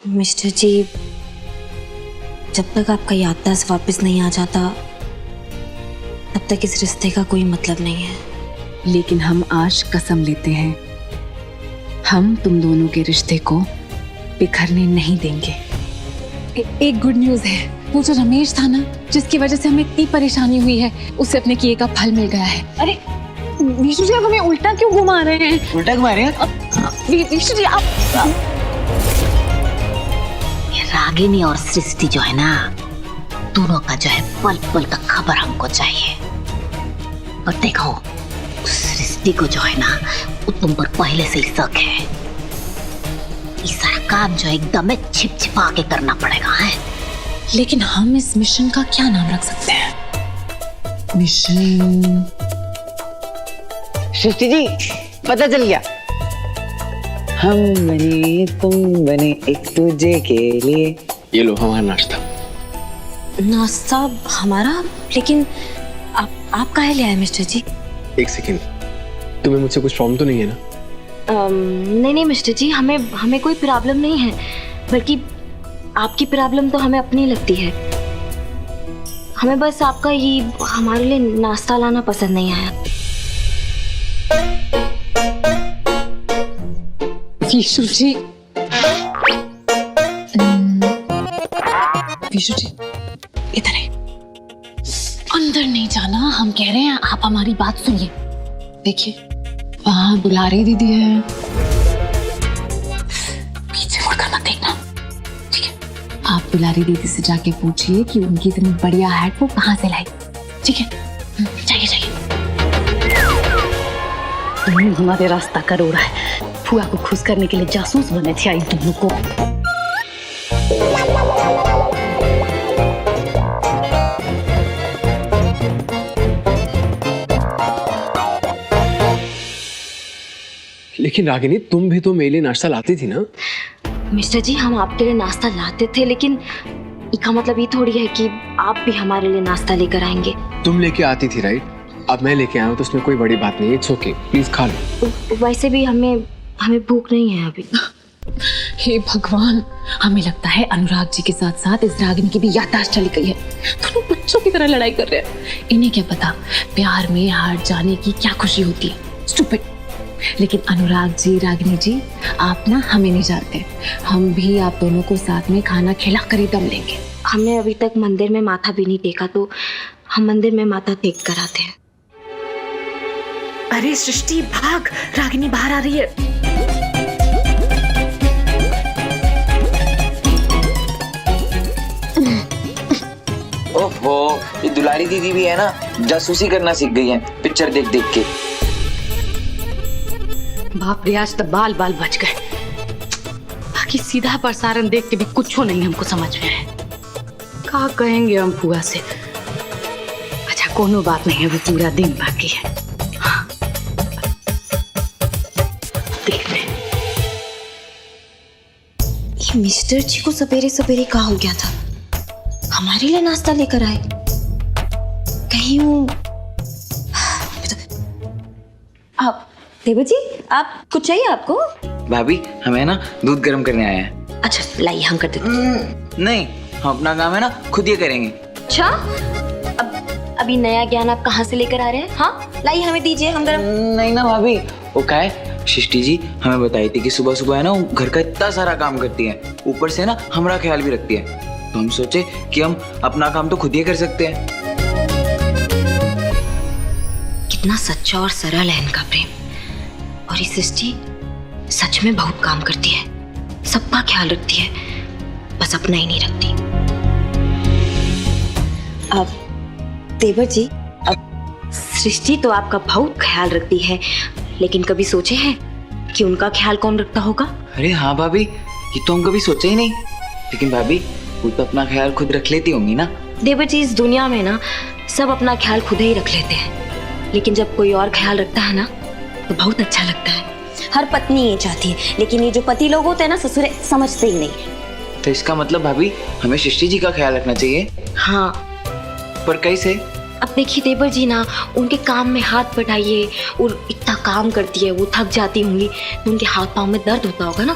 Mister जी, जब तक आपका याददाश्त वापस नहीं आ जाता तब तक इस रिश्ते का कोई मतलब नहीं है। लेकिन हम आज कसम लेते हैं, हम तुम दोनों के रिश्ते को बिखरने नहीं देंगे। एक गुड न्यूज़ है, वो जो रमेश था ना, जिसकी वजह से हमें इतनी परेशानी हुई है, उसे अपने किए का फल मिल गया है। अरे विष्णु जी, आप हमें उल्टा क्यों घुमा रहे हैं? उल्टा घुमा रहे हैं? विष्णु जी, आप रागिनी और सृष्टि जो है ना, दोनों का जो है पल पल का खबर हमको चाहिए। और देखो, सृष्टि को जो है ना, वो तुम पर पहले से ही शक है। ये सारा काम जो एकदम छिप छिपा के करना पड़ेगा है। लेकिन हम इस मिशन का क्या नाम रख सकते हैं? मिशन सृष्टि जी, पता चल गया। हम बने तुम बने एक दूजे के लिए। ये लो हमारा नाश्ता। नाश्ता हमारा? लेकिन आप काहे ले आए मिस्टर जी? एक सेकेंड, तुम्हें मुझसे कुछ प्रॉब्लम तो नहीं है ना? नहीं मिस्टर जी, हमें कोई प्रॉब्लम नहीं है, बल्कि आपकी प्रॉब्लम तो हमें अपनी लगती है। हमें बस आपका ये हमारे लिए नाश्ता लाना पसंद नहीं आया। विष्णु जी, विष्णु जी इधर है। अंदर नहीं जाना, हम कह रहे हैं, आप हमारी बात सुनिए। देखिए वहां दुलारी दीदी है, पीछे मुड़कर मत देखना, ठीक है? आप दुलारी दीदी से जाके पूछिए कि उनकी इतनी बढ़िया हैट वो कहाँ से लाई, ठीक है? जाइए जाइए। हमारे रास्ता का रोड़ा है। फुआ को खुश करने के लिए जासूस बने थे आई तुम लोग को। लेकिन रागिनी, तुम भी तो मेरे लिए नाश्ता लाती थी ना? मिस्टर जी, हम आपके लिए नाश्ता लाते थे, लेकिन इसका मतलब ये थोड़ी है कि आप भी हमारे लिए नाश्ता लेकर आएंगे। तुम लेके आती थी, राइट? अब मैं लेके आया हूँ तो उसमें कोई बड़ी बात नहीं है। इट्स ओके, प्लीज खा लो। वैसे भी हमें भूख नहीं है अभी। हे भगवान, हमें लगता है अनुराग जी के साथ साथ इस रागिनी की भी याददाश्त चली गई है। दोनों बच्चों की तरह लड़ाई कर रहे हैं। इन्हें क्या पता प्यार में हार जाने की क्या खुशी होती है। स्टूपिड। लेकिन अनुराग जी, रागिनी जी, आप ना हमें नहीं जानते। हम भी आप दोनों को साथ में खाना खिला कर ही दम लेंगे। हमने अभी तक मंदिर में माथा भी नहीं टेका, तो हम मंदिर में माथा टेक कर आते हैं। अरे सृष्टि भाग, रागिनी बाहर आ रही है। ओहो, ये दुलारी दीदी भी है ना, जासूसी करना सीख गई है पिक्चर देख देख के। बाप रे, आज तो बाल बाल बच गए। बाकी सीधा प्रसारण देख के भी कुछ नहीं हमको समझ में आया। क्या कहेंगे हम फुआ से? अच्छा कोनो बात नहीं है, वो पूरा दिन बाकी है। हाँ। देखते हैं। ये मिस्टर जी को सवेरे सवेरे क्या हो गया था? हमारे लिए नाश्ता लेकर आए? कहीं वो आप देवर जी, आप कुछ चाहिए आपको? भाभी, हमें ना दूध गर्म करने आया है। अच्छा लाइए, हम कर देते हैं। नहीं, हम अपना काम है ना खुद ये करेंगे। अच्छा, अभी नया ज्ञान आप कहाँ से लेकर आ रहे हैं? हाँ लाइए, हमें दीजिए, हम गर्म। नहीं ना भाभी, वो क्या है, सृष्टि जी हमें बताई थी कि सुबह सुबह है ना वो घर का इतना सारा काम करती है, ऊपर से ना हमारा ख्याल भी रखती है। तो हम सोचे कि हम अपना काम तो खुद ही कर सकते हैं। कितना सच्चा और सरल है इनका प्रेम। और ये सृष्टि सच में बहुत काम करती है, सबका ख्याल रखती है, बस अपना ही नहीं रखती। अब देवर जी, अब सृष्टि तो आपका बहुत ख्याल रखती है, लेकिन कभी सोचे हैं कि उनका ख्याल कौन रखता होगा? अरे हाँ भाभी, ये तो हम कभी सोचे ही नहीं। लेकिन भाभी, वो तो अपना ख्याल खुद रख लेती होंगी ना? देवर जी, इस दुनिया में ना सब अपना ख्याल खुद ही रख लेते हैं, लेकिन जब कोई और ख्याल रखता है ना तो बहुत अच्छा लगता है। हर पत्नी ये चाहती है, लेकिन ये जो पति लोग होते हैं ना ससुरे, समझते ही नहीं। तो इसका मतलब भाभी हमें सृष्टि जी का ख्याल रखना चाहिए। हाँ, पर कैसे? अब देखिए देवर जी ना, उनके काम में हाथ बटाइए, और इतना काम करती है, वो थक जाती होंगी तो उनके हाथ पाँव में दर्द होता होगा ना,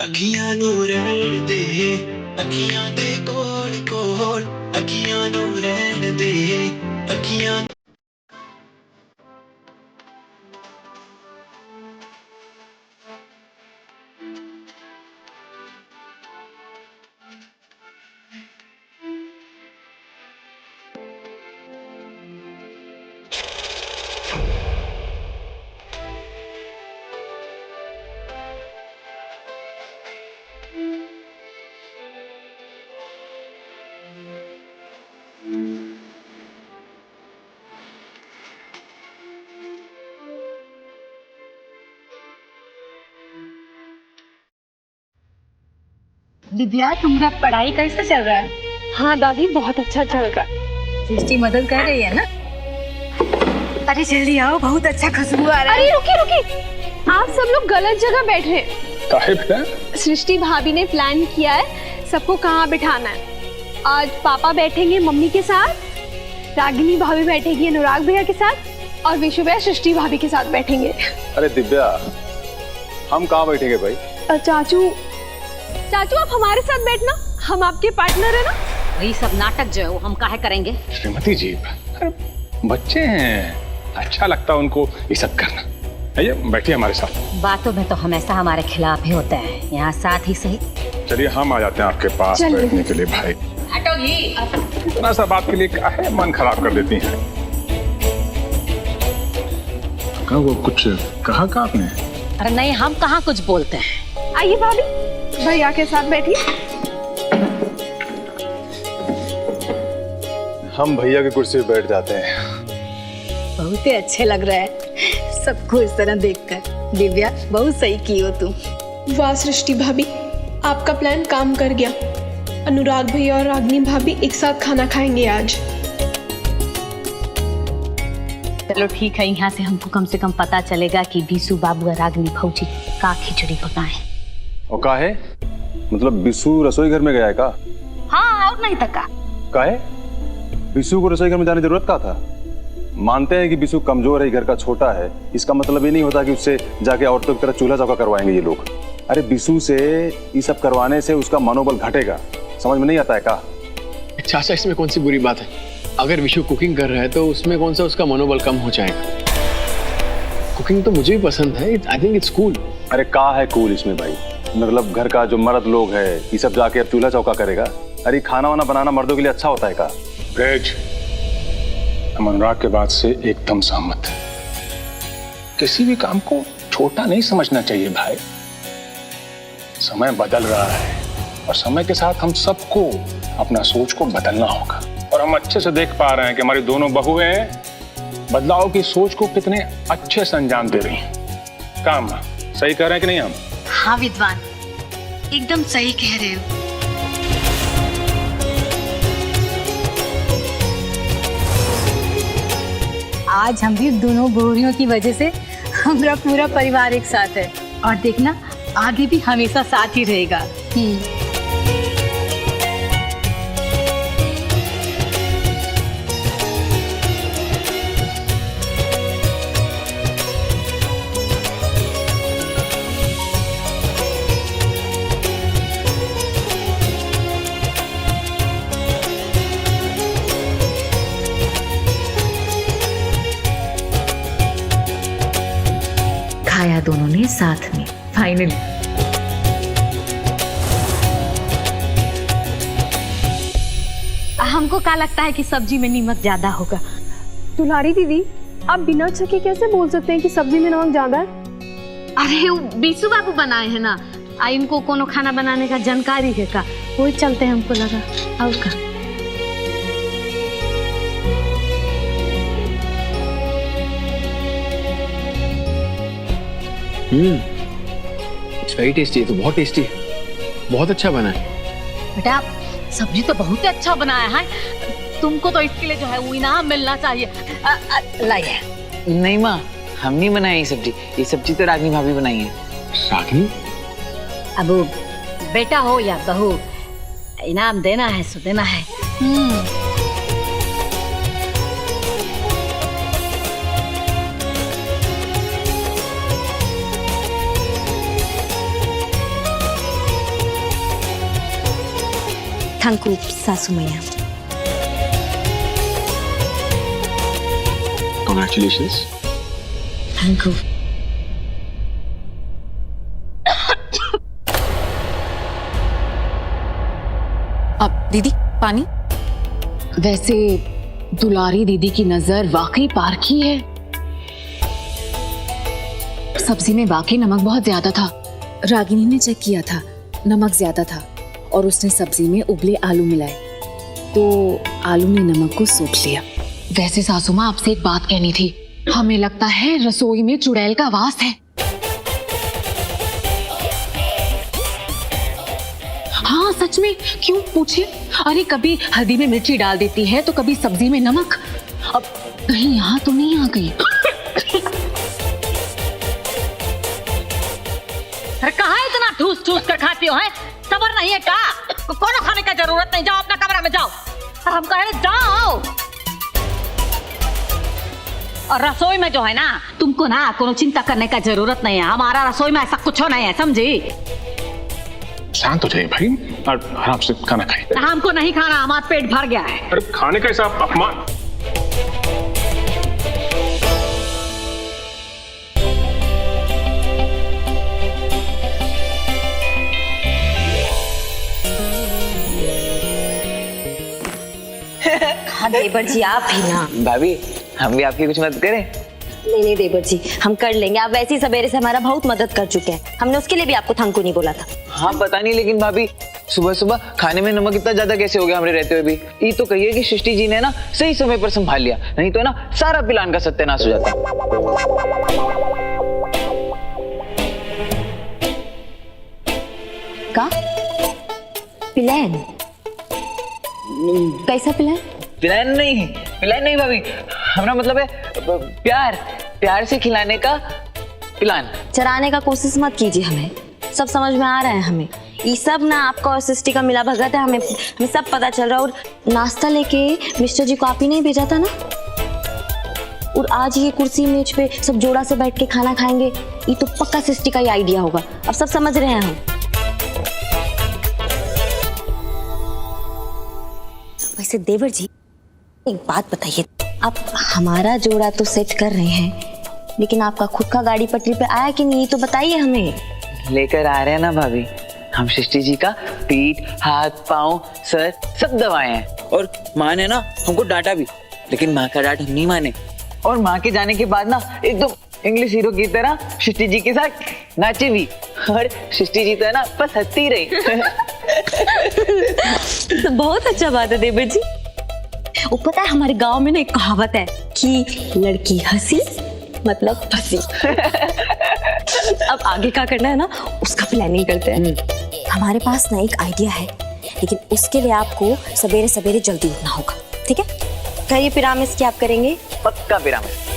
अखियां नू रहन दे, अखियां दे कोल कोल, अखियां नू रहन दे, अखियां दिव्या, तुम्हारा पढ़ाई कैसे चल रहा है? हाँ दादी, बहुत अच्छा चल रहा है। सृष्टि मदद कर रही है ना? अरे जल्दी आओ, बहुत अच्छा खुशबू आ रहा है। अरे रुकिए रुकिए, आप सब लोग गलत जगह बैठे हैं। काहे बेटा? सृष्टि भाभी ने प्लान किया है सबको कहाँ बिठाना है। आज पापा बैठेंगे मम्मी के साथ, रागिनी भाभी बैठेगी अनुराग भैया के साथ, और विशु भैया सृष्टि भाभी के साथ बैठेंगे। अरे दिव्या, हम कहाँ बैठेंगे भाई? चाचू चाचू आप हमारे साथ बैठना, हम आपके पार्टनर है ना। वही सब नाटक जो है वो हम काहे करेंगे? श्रीमती जी, अरे बच्चे हैं, अच्छा लगता है उनको ये सब करना। आइए बैठिए हमारे साथ। बातों में तो हमेशा हमारे खिलाफ ही होते हैं, यहाँ साथ ही सही। चलिए हम आ जाते हैं आपके पास बैठने के लिए भाई। इतना सा बात के लिए काहे मन खराब कर देती हैं? कहा वो कुछ कहा आपने? अरे नहीं, हम कहाँ कुछ बोलते हैं। आइए भाभी, भैया के साथ बैठिए। हम भैया की कुर्सी पे बैठ जाते हैं। बहुत ही अच्छे लग रहा है सबको इस तरह देखकर। दिव्या, बहुत सही की हो तुम। वाह सृष्टि भाभी, आपका प्लान काम कर गया। अनुराग भैया और रागिनी भाभी एक साथ खाना खाएंगे आज। चलो ठीक है, यहाँ से हमको कम से कम पता चलेगा कि बीसू बाबू और रागिनी भौजी का खिचड़ी पकाए। और का है मतलब बिस्सू रसोई घर में गया है का? हाँ, और नहीं तका। काहे? बिस्सू को रसोई घर में जाने की जरूरत का था? मानते हैं कि बिस्सू कमजोर है, घर का छोटा है, इसका मतलब ये नहीं होता कि उससे जाके औरतों की तरह चूल्हा चौका करवाएंगे ये लोग। अरे बिस्सू से ये सब करवाने से उसका मनोबल घटेगा, समझ में नहीं आता है का? चाचा, इसमें कौन सी बुरी बात है? अगर विशु कुकिंग कर रहा है तो उसमें कौन सा उसका मनोबल कम हो जाएगा? कुकिंग तो मुझे भी पसंद है, आई थिंक इट्स कूल। अरे का है कूल इसमें भाई? मतलब घर का जो मर्द लोग है ये सब जाके अब चूल्हा चौका करेगा? अरे खाना वाना बनाना मर्दों के लिए अच्छा होता है का? ब्रेज, हम अनुराग के बात से एकदम सहमत है। किसी भी काम को छोटा नहीं समझना चाहिए भाई। समय बदल रहा है और समय के साथ हम सबको अपना सोच को बदलना होगा। और हम अच्छे से देख पा रहे हैं कि हमारी दोनों बहुएं बदलाव की सोच को कितने अच्छे से अंजाम दे रही हैं। काम सही कर रहे हैं कि नहीं हम? हाँ विद्वान, एकदम सही कह रहे हो। आज हम भी दोनों बहुरियों की वजह से हमारा पूरा परिवार एक साथ है, और देखना आगे भी हमेशा साथ ही रहेगा। खाया दोनों ने साथ में, फाइनली। हमको क्या लगता है कि सब्जी में नमक ज्यादा होगा। दुलारी दीदी, आप बिना छके कैसे बोल सकते हैं कि सब्जी में नमक ज्यादा है? अरे वो बीसू बाबू बनाए हैं ना, इनको कोनो खाना बनाने का जानकारी है का, वही चलते हमको लगा। और का इट्स वेरी टेस्टी, तो बहुत टेस्टी है, बहुत अच्छा बना है। बेटा सब्जी तो बहुत ही अच्छा बनाया है, तुमको तो इसके लिए जो है वो इनाम मिलना चाहिए। लाइए। नहीं माँ, हम नहीं बनाई ये सब्जी तो रागिनी भाभी बनाई है। रागिनी? अब बेटा हो या बहू, इनाम देना है सो देना है। थैंक यू सासू मैया। Congratulations. Thank you. अब दीदी पानी। वैसे दुलारी दीदी की नजर वाकई पारखी है। सब्जी में वाकई नमक बहुत ज्यादा था। रागिनी ने चेक किया था, नमक ज्यादा था और उसने सब्जी में उबले आलू मिलाए तो आलू ने नमक को सोख लिया। वैसे सासू माँ आपसे एक बात कहनी थी, हमें लगता है रसोई में चुड़ैल का वास है। हाँ सच में, क्यों पूछिए। अरे कभी हल्दी में मिर्ची डाल देती है तो कभी सब्जी में नमक। अब कहीं यहाँ तो नहीं आ गई? अरे कहाँ इतना ठूस ठूस कर खाती हो है? सबर नहीं है का? कोनो खाने का जरूरत नहीं, जाओ अपना कमरा में जाओ। हम कह रहे जाओ। और रसोई में जो है ना, तुमको ना कोनो चिंता करने का जरूरत नहीं है। हमारा रसोई में ऐसा कुछ नहीं है, समझी? शांत हो जाइए भाई और आराम से खाना खाइए। हमको नहीं खाना, हमारा पेट भर गया है। अरे खाने का हिसाब अपमान। हाँ देवर जी, आप भी ना। भाभी हम भी आपकी कुछ मदद करें? नहीं देवर जी, हम कर लेंगे। आप वैसे ही सवेरे से हमारा बहुत मदद कर चुके हैं, हमने उसके लिए भी आपको थैंक यू नहीं बोला था। हाँ पता नहीं, लेकिन भाभी सुबह सुबह खाने में नमक इतना ज्यादा कैसे हो गया हमारे रहते हुए भी? ये तो कहिए कि सृष्टि जी ने ना सही समय पर संभाल लिया, नहीं तो ना सारा प्लान का सत्यानाश हो जाता। का प्लान? कैसा प्लान? प्लान नहीं भाभी, हमारा मतलब है प्यार से खिलाने का प्लान। चराने का कोशिश मत कीजिए, हमें सब समझ में आ रहा है। हमें ये सब ना आपका और सृष्टि का मिला भगत है, हमें सब पता चल रहा है। और नाश्ता लेके मिस्टर जी को आप ही नहीं भेजा था ना? और आज ये कुर्सी मेज पे सब जोड़ा से बैठ के खाना खाएंगे, ये तो पक्का सृष्टि का ही आइडिया होगा। अब सब समझ रहे हैं हम। वैसे देवर जी एक बात बताइए, आप हमारा जोड़ा तो सेट कर रहे हैं, लेकिन आपका खुद का गाड़ी पटरी पे आया कि नहीं, तो बताइए हमें। लेकर आ रहे हैं ना भाभी, हम सृष्टि जी का पीठ, हाथ, पाँव, सर सब दबाए हैं। और माँ ने ना हमको डांटा भी, लेकिन माँ का डांट हम नहीं माने। और माँ के जाने के बाद ना एकदम इंग्लिश हीरो की तरह सृष्टि जी के साथ नाचे भी। और सृष्टि जी तो है ना बस हंसती रही। तो बहुत अच्छा बात है देवर जी। वो पता है हमारे गांव में ना एक कहावत है कि लड़की हंसी मतलब फंसी। अब आगे क्या करना है ना, उसका प्लानिंग करते हैं। हमारे पास ना एक आइडिया है, लेकिन उसके लिए आपको सवेरे सवेरे जल्दी उठना होगा, ठीक है? कहिए पिरामिस क्या आप करेंगे? पक्का पिरामिड।